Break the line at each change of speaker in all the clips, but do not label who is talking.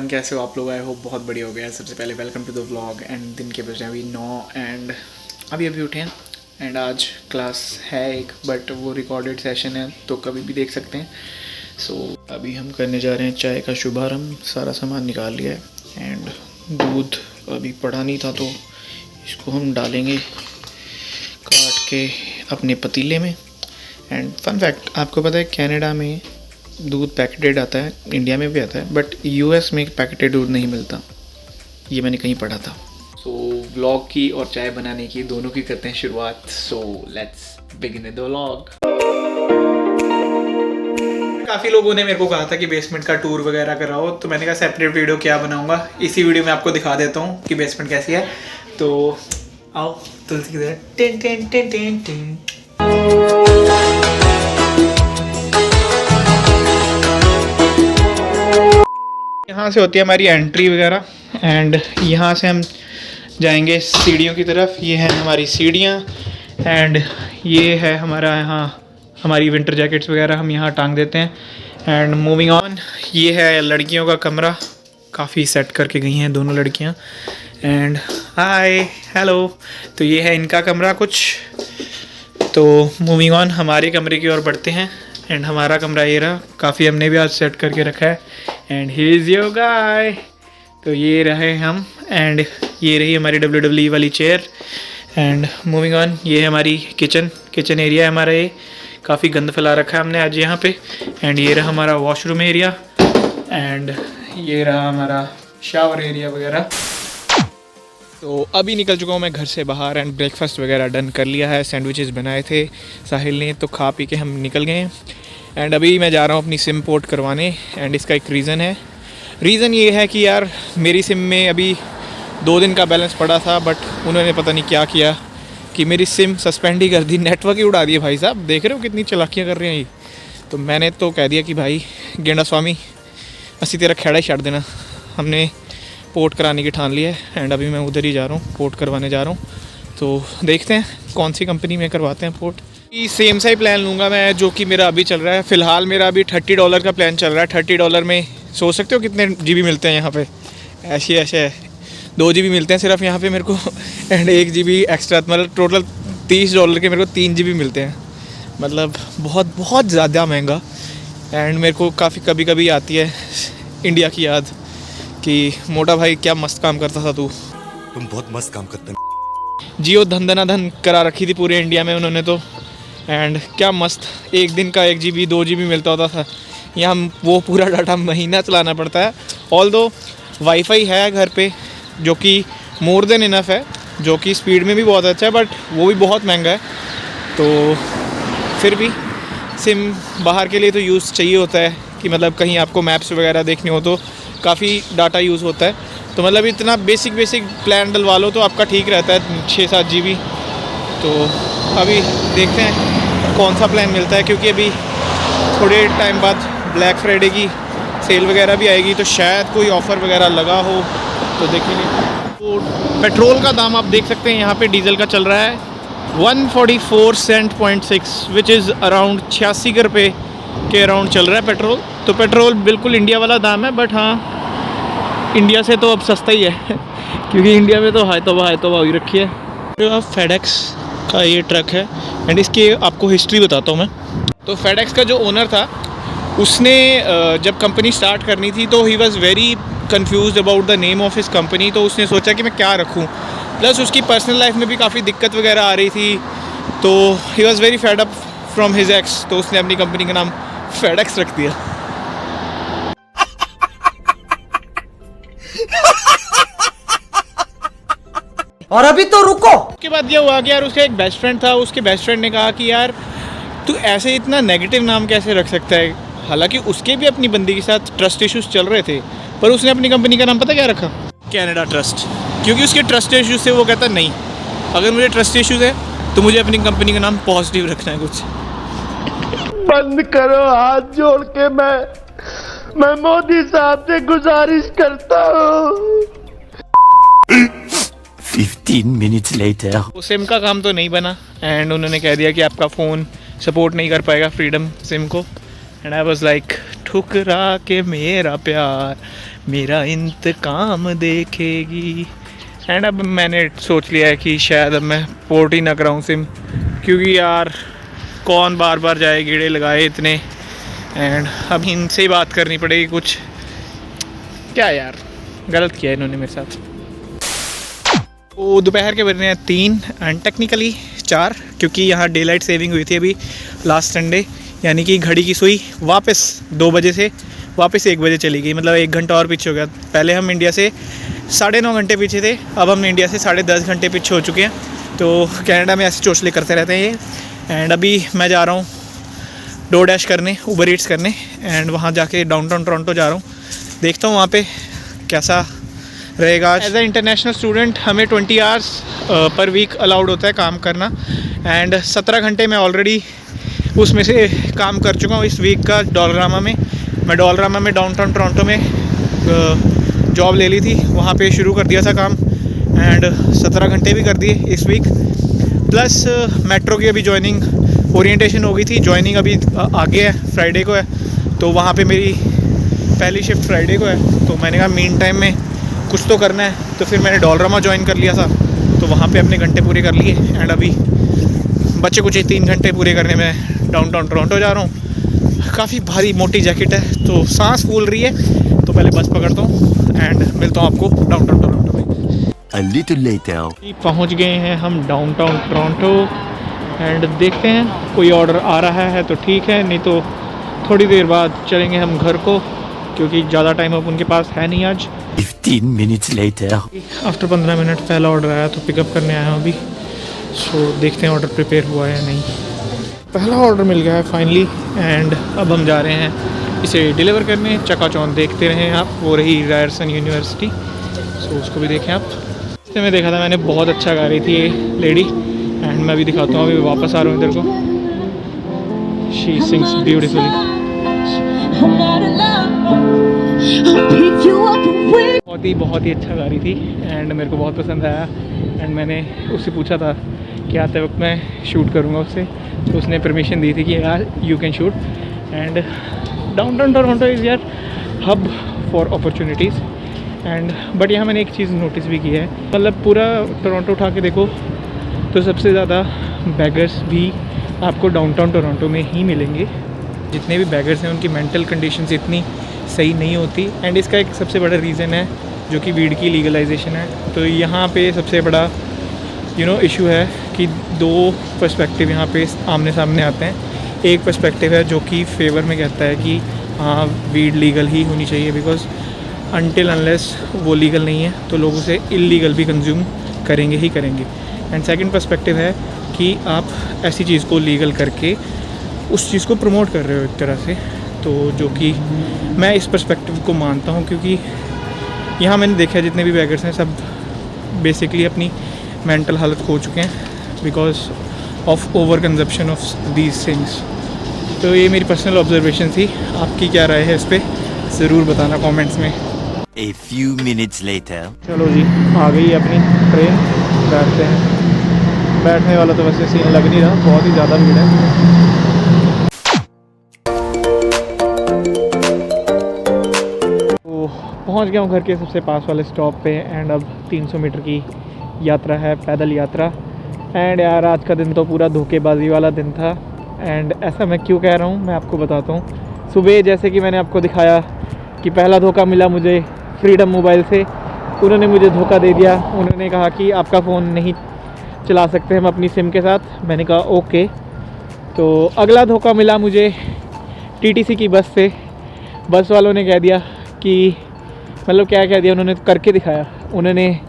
Everyone, कैसे हो आप लोग? आई होप बहुत बढ़िया हो गया। सबसे पहले welcome to the vlog. And दिन के बज रहे हैं अभी 9 एंड अभी उठे हैं। एंड आज क्लास है एक, बट वो रिकॉर्डेड सेशन है तो कभी भी देख सकते हैं। सो अभी हम करने जा रहे हैं चाय का शुभारंभ। सारा सामान निकाल लिया है एंड दूध अभी पड़ा नहीं था तो इसको हम डालेंगे काट के अपने पतीले में। एंड फन फैक्ट, आपको पता है कनाडा में दूध पैकेटेड आता है, इंडिया में भी आता है, बट यूएस में पैकेटेड दूध नहीं मिलता। ये मैंने कहीं पढ़ा था। सो व्लॉग की और चाय बनाने की दोनों की करते हैं शुरुआत। So let's begin the vlog. काफ़ी लोगों ने मेरे को कहा था कि बेसमेंट का टूर वगैरह कराओ, तो मैंने कहा सेपरेट वीडियो क्या बनाऊंगा, इसी वीडियो में आपको दिखा देता हूँ कि बेसमेंट कैसी है। तो आओ तुलसी की तरह tin tin tin tin tin. यहाँ से होती है हमारी एंट्री वगैरह एंड यहाँ से हम जाएंगे सीढ़ियों की तरफ। ये है हमारी सीढ़ियाँ एंड ये है हमारा यहाँ हमारी विंटर जैकेट्स वगैरह हम यहाँ टांग देते हैं। एंड मूविंग ऑन, ये है लड़कियों का कमरा। काफ़ी सेट करके गई हैं दोनों लड़कियाँ। एंड हाय हेलो, तो ये है इनका कमरा कुछ। तो मूविंग ऑन, हमारे कमरे की ओर बढ़ते हैं। एंड हमारा कमरा ये रहा, काफ़ी हमने भी आज सेट करके रखा है। And he is your guy. तो ये रहे हम एंड ये रही हमारी WWE वाली चेयर। एंड मूविंग ऑन, ये है हमारी किचन एरिया है हमारा। ये काफ़ी गंद फैला रखा है हमने आज यहाँ पे। एंड ये रहा हमारा वॉशरूम एरिया एंड ये रहा हमारा शावर एरिया वगैरह। तो अभी निकल चुका हूँ मैं घर से बाहर एंड ब्रेकफास्ट वगैरह डन कर लिया है। सैंडविचेस बनाए थे साहिल ने, तो खा पी के हम निकल गए हैं। एंड अभी मैं जा रहा हूँ अपनी सिम पोर्ट करवाने। एंड इसका एक रीज़न ये है कि यार मेरी सिम में अभी 2 दिन का बैलेंस पड़ा था, बट उन्होंने पता नहीं क्या किया कि मेरी सिम सस्पेंड ही कर दी, नेटवर्क ही उड़ा दिए। भाई साहब देख रहे हो कितनी चालाकियाँ कर रहे हैं ये। तो मैंने तो कह दिया कि भाई गेंडा स्वामी असी तेरा खेड़ा ही छड़ देना। हमने पोर्ट कराने की ठान लिया है एंड अभी मैं उधर ही जा रहा हूँ, पोर्ट करवाने जा रहा हूँ। तो देखते हैं कौन सी कंपनी में करवाते हैं पोर्ट। सेम सा ही प्लान लूँगा मैं जो कि मेरा अभी चल रहा है। फ़िलहाल मेरा अभी $30 का प्लान चल रहा है। $30 में सोच सकते हो कितने GB मिलते हैं यहाँ पे। ऐसे है 2 GB मिलते हैं सिर्फ यहाँ पे मेरे को एंड 1 GB एक्स्ट्रा, मतलब टोटल $30 के मेरे को 3 GB मिलते हैं। मतलब बहुत ज़्यादा महंगा। एंड मेरे को काफ़ी कभी आती है इंडिया की याद कि मोटा भाई क्या मस्त काम करता था तू।
तुम बहुत मस्त काम करते हो।
जियो धन करा रखी थी पूरे इंडिया में उन्होंने तो। एंड क्या मस्त, एक दिन का 1 GB 2 GB मिलता होता था। यहाँ वो पूरा डाटा महीना चलाना पड़ता है। ऑल्दो वाईफाई है घर पे जो कि मोर देन इनफ है, जो कि स्पीड में भी बहुत अच्छा है, बट वो भी बहुत महंगा है। तो फिर भी सिम बाहर के लिए तो यूज़ चाहिए होता है कि मतलब कहीं आपको मैप्स वगैरह देखने हो तो काफ़ी डाटा यूज़ होता है। तो मतलब इतना बेसिक प्लान डलवा लो तो आपका ठीक रहता है 6-7 GB। तो अभी देखते हैं कौन सा प्लान मिलता है, क्योंकि अभी थोड़े टाइम बाद ब्लैक फ्राइडे की सेल वगैरह भी आएगी, तो शायद कोई ऑफ़र वगैरह लगा हो तो देखेंगे। तो पेट्रोल का दाम आप देख सकते हैं यहाँ पे डीजल का चल रहा है 144 cent point 6, which is around 86 रुपये के अराउंड चल रहा है पेट्रोल। तो पेट्रोल बिल्कुल इंडिया वाला दाम है, बट हाँ इंडिया से तो अब सस्ता ही है क्योंकि इंडिया में तो हाई तोबा हुई रखी है। तो फेडेक्स का ये ट्रक है एंड इसकी आपको हिस्ट्री बताता हूँ मैं। तो फेडेक्स का जो ओनर था उसने जब कंपनी स्टार्ट करनी थी तो he was very confused about the name of his company. तो उसने सोचा कि मैं क्या रखूँ, प्लस उसकी पर्सनल लाइफ में भी काफ़ी दिक्कत वगैरह आ रही थी। तो he was very fed up from his ex, तो उसने अपनी कंपनी का नाम फेडेक्स रख दिया।
और अभी तो रुको।
उसके बाद ये हुआ कि यार उसका एक बेस्ट फ्रेंड था, उसके बेस्ट फ्रेंड ने कहा कि यार तू ऐसे इतना नेगेटिव नाम कैसे रख सकता है। हालांकि उसके भी अपनी बंदी के साथ ट्रस्ट इश्यूज चल रहे थे, पर उसने अपनी कंपनी का नाम पता क्या रखा, कनाडा ट्रस्ट। क्योंकि उसके ट्रस्ट इश्यूज से वो कहता नहीं, अगर मुझे ट्रस्ट इश्यूज है तो मुझे अपनी कंपनी का नाम पॉजिटिव रखना है कुछ।
बंद करो, हाथ जोड़ के मैं मोदी साहब से गुजारिश करता हूँ।
15 minutes later.
सिम का काम तो नहीं बना एंड उन्होंने कह दिया कि आपका फ़ोन सपोर्ट नहीं कर पाएगा फ्रीडम सिम को। एंड आई वाज लाइक ठुकरा के मेरा प्यार मेरा इंतकाम देखेगी। एंड अब मैंने सोच लिया है कि शायद अब मैं पोर्ट ही ना कराऊँ सिम, क्योंकि यार कौन बार बार जाए कीड़े लगाए इतने। एंड अब इनसे ही बात करनी पड़ेगी कुछ। क्या यार, गलत किया इन्होंने मेरे साथ। तो दोपहर के बज रहे हैं 3 एंड टेक्निकली 4, क्योंकि यहाँ डे लाइट सेविंग हुई थी अभी लास्ट संडे, यानी कि घड़ी की सुई वापस 2 बजे से वापस 1 बजे चली गई, मतलब 1 घंटा और पीछे हो गया। पहले हम इंडिया से 9.5 घंटे पीछे थे, अब हम इंडिया से 10.5 घंटे पीछे हो चुके हैं। तो कनाडा में ऐसे चोचले करते रहते हैं ये। एंड अभी मैं जा रहा हूँ डोरडैश करने, उबर ईट्स करने, एंड वहाँ जाके डाउनटाउन टोरंटो जा रहा हूँ। देखता हूँ वहाँ पे कैसा रहेगा। एज ए इंटरनेशनल स्टूडेंट हमें 20 आवर्स पर वीक अलाउड होता है काम करना, एंड 17 घंटे मैं ऑलरेडी उसमें से काम कर चुका हूँ इस वीक का डॉलरामा में। मैं डॉलरामा में डाउनटाउन टोरंटो में जॉब ले ली थी, वहाँ पे शुरू कर दिया था काम, एंड 17 घंटे भी कर दिए इस वीक। प्लस मेट्रो की अभी जॉइनिंग ओरिएंटेशन हो गई थी, जॉइनिंग अभी आगे है, फ्राइडे को है। तो वहाँ पे मेरी पहली शिफ्ट फ्राइडे को है, तो मैंने कहा मीन टाइम में कुछ तो करना है। तो फिर मैंने डॉलरामा ज्वाइन कर लिया था, तो वहाँ पे अपने घंटे पूरे कर लिए। एंड अभी बच्चे कुछ 3 घंटे पूरे करने में डाउनटाउन टोरंटो जा रहा हूँ। काफ़ी भारी मोटी जैकेट है तो सांस फूल रही है, तो पहले बस पकड़ता हूँ एंड मिलता हूँ आपको डाउनटाउन टोरंटो में।
A little later.
पहुँच गए हैं हम डाउनटाउन टोरंटो, एंड देखते हैं कोई ऑर्डर आ रहा है तो ठीक है, नहीं तो थोड़ी देर बाद चलेंगे हम घर को, क्योंकि ज़्यादा टाइम अब उनके पास है नहीं आज।
15 minutes later.
आफ्टर 15 मिनट पहला ऑर्डर आया तो पिकअप करने आया हूँ अभी। सो देखते हैं ऑर्डर प्रिपेयर हुआ है या नहीं। पहला ऑर्डर मिल गया है फाइनली, एंड अब हम जा रहे हैं इसे डिलीवर करने। चकाचौंध देखते रहें आप, वो रही रायरसन यूनिवर्सिटी, सो उसको भी देखें आप। इससे मैं देखा था मैंने, बहुत अच्छा गा रही थी ये लेडी, एंड मैं भी दिखाता हूँ। अभी वापस आ रहा हूँ इधर को। She sings beautifully. बहुत ही अच्छा गा रही थी, एंड मेरे को बहुत पसंद आया। एंड मैंने उससे पूछा था कि आते वक्त मैं शूट करूँगा उससे, तो उसने परमिशन दी थी कि यार you can shoot. And downtown Toronto is यार hub for opportunities. And but यहाँ मैंने एक चीज़ नोटिस भी की है, मतलब पूरा टोरंटो उठा के देखो तो सबसे ज़्यादा बैगर्स भी आपको डाउनटाउन टोरंटो में ही मिलेंगे। जितने भी बैगर्स हैं उनकी मेंटल कंडीशंस इतनी सही नहीं होती, एंड इसका एक सबसे बड़ा रीज़न है जो कि वीड की लीगलाइजेशन है। तो यहाँ पे सबसे बड़ा इशू है कि 2 पर्सपेक्टिव यहाँ पे आमने सामने आते हैं। एक पर्सपेक्टिव है जो कि फेवर में कहता है कि हाँ वीड लीगल ही होनी चाहिए, बिकॉज अनटिल अनलेस वो लीगल नहीं है तो लोग उसे इल्लीगल भी कंज्यूम करेंगे ही करेंगे। एंड सेकंड पर्सपेक्टिव है कि आप ऐसी चीज़ को लीगल करके उस चीज़ को प्रमोट कर रहे हो एक तरह से। तो जो कि मैं इस पर्सपेक्टिव को मानता हूँ, क्योंकि यहाँ मैंने देखा जितने भी बैगर्स हैं सब बेसिकली अपनी मेंटल हालत खो चुके हैं because of over consumption of these things. तो ये मेरी पर्सनल ऑब्जर्वेशन थी। आपकी क्या राय है इस पर ज़रूर बताना कमेंट्स में।
A few minutes later.
चलो जी, आ गई अपनी ट्रेन, बैठते हैं। बैठने वाला तो वैसे सीन लग नहीं रहा, बहुत ही ज़्यादा भीड़ है। पहुंच गया हूँ घर के सबसे पास वाले स्टॉप पे, एंड अब 300 मीटर की यात्रा है, पैदल यात्रा। एंड यार आज का दिन तो पूरा धोखेबाजी वाला दिन था। एंड ऐसा मैं क्यों कह रहा हूँ मैं आपको बताता हूँ। सुबह जैसे कि मैंने आपको दिखाया कि पहला धोखा मिला मुझे फ्रीडम मोबाइल से, उन्होंने मुझे धोखा दे दिया। उन्होंने कहा कि आपका फ़ोन नहीं चला सकते हम अपनी सिम के साथ। मैंने कहा ओके। तो अगला धोखा मिला मुझे टीटीसी की बस से। बस वालों ने कह दिया कि मतलब क्या कह दिया, उन्होंने करके दिखाया। उन्होंने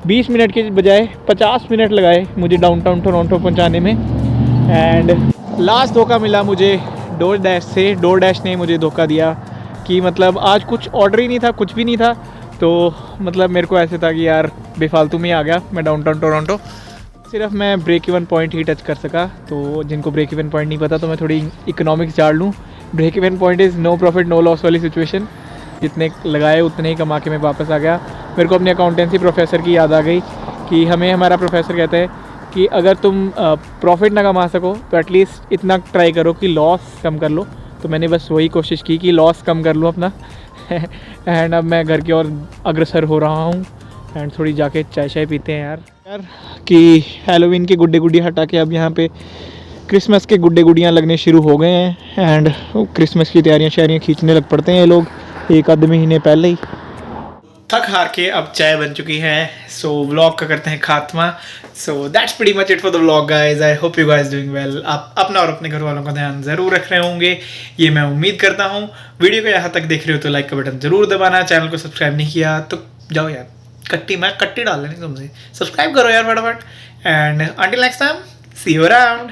20 मिनट के बजाय 50 मिनट लगाए मुझे डाउनटाउन टोरंटो पहुंचाने में। एंड लास्ट धोखा मिला मुझे डोरडैश से। डोरडैश ने मुझे धोखा दिया कि मतलब आज कुछ ऑर्डर ही नहीं था, कुछ भी नहीं था। तो मतलब मेरे को ऐसे था कि यार बेफालतू में ही आ गया मैं डाउनटाउन टोरंटो। सिर्फ मैं ब्रेक इवन पॉइंट ही टच कर सका। तो जिनको ब्रेक इवन पॉइंट नहीं पता तो मैं थोड़ी इकोनॉमिक्स जान लूँ। Break even point is no profit no loss वाली सिचुएशन। जितने लगाए उतने ही कमा के मैं वापस आ गया। मेरे को अपने अकाउंटेंसी प्रोफेसर की याद आ गई कि हमें हमारा प्रोफेसर कहता है कि अगर तुम प्रॉफिट ना कमा सको तो एटलीस्ट इतना ट्राई करो कि लॉस कम कर लो। तो मैंने बस वही कोशिश की कि लॉस कम कर लो अपना एंड अब मैं घर की ओर अग्रसर हो रहा हूँ एंड थोड़ी जाके चाय शाय पीते हैं यार कि हैलोवीन के गुड्डे गुड्डी हटा के अब यहाँ पे क्रिसमस के गुड्डे गुड्डियाँ लगने शुरू हो गए हैं एंड क्रिसमस की तैयारियाँ शायरियाँ खींचने लग पड़ते हैं ये लोग एक आध महीने पहले ही। थक हार के अब चाय बन चुकी है, सो व्लॉग का करते हैं खात्मा। So that's pretty much it for the vlog guys. I hope you guys doing well. आप अपना और अपने घर वालों का ध्यान ज़रूर रख रहे होंगे, ये मैं उम्मीद करता हूँ। वीडियो को यहाँ तक देख रहे हो तो लाइक का बटन ज़रूर दबाना, चैनल को सब्सक्राइब नहीं किया तो जाओ यार, कट्टी डाल लेनी तुमसे, सब्सक्राइब करो यार फटाफट। And until next time, see you around.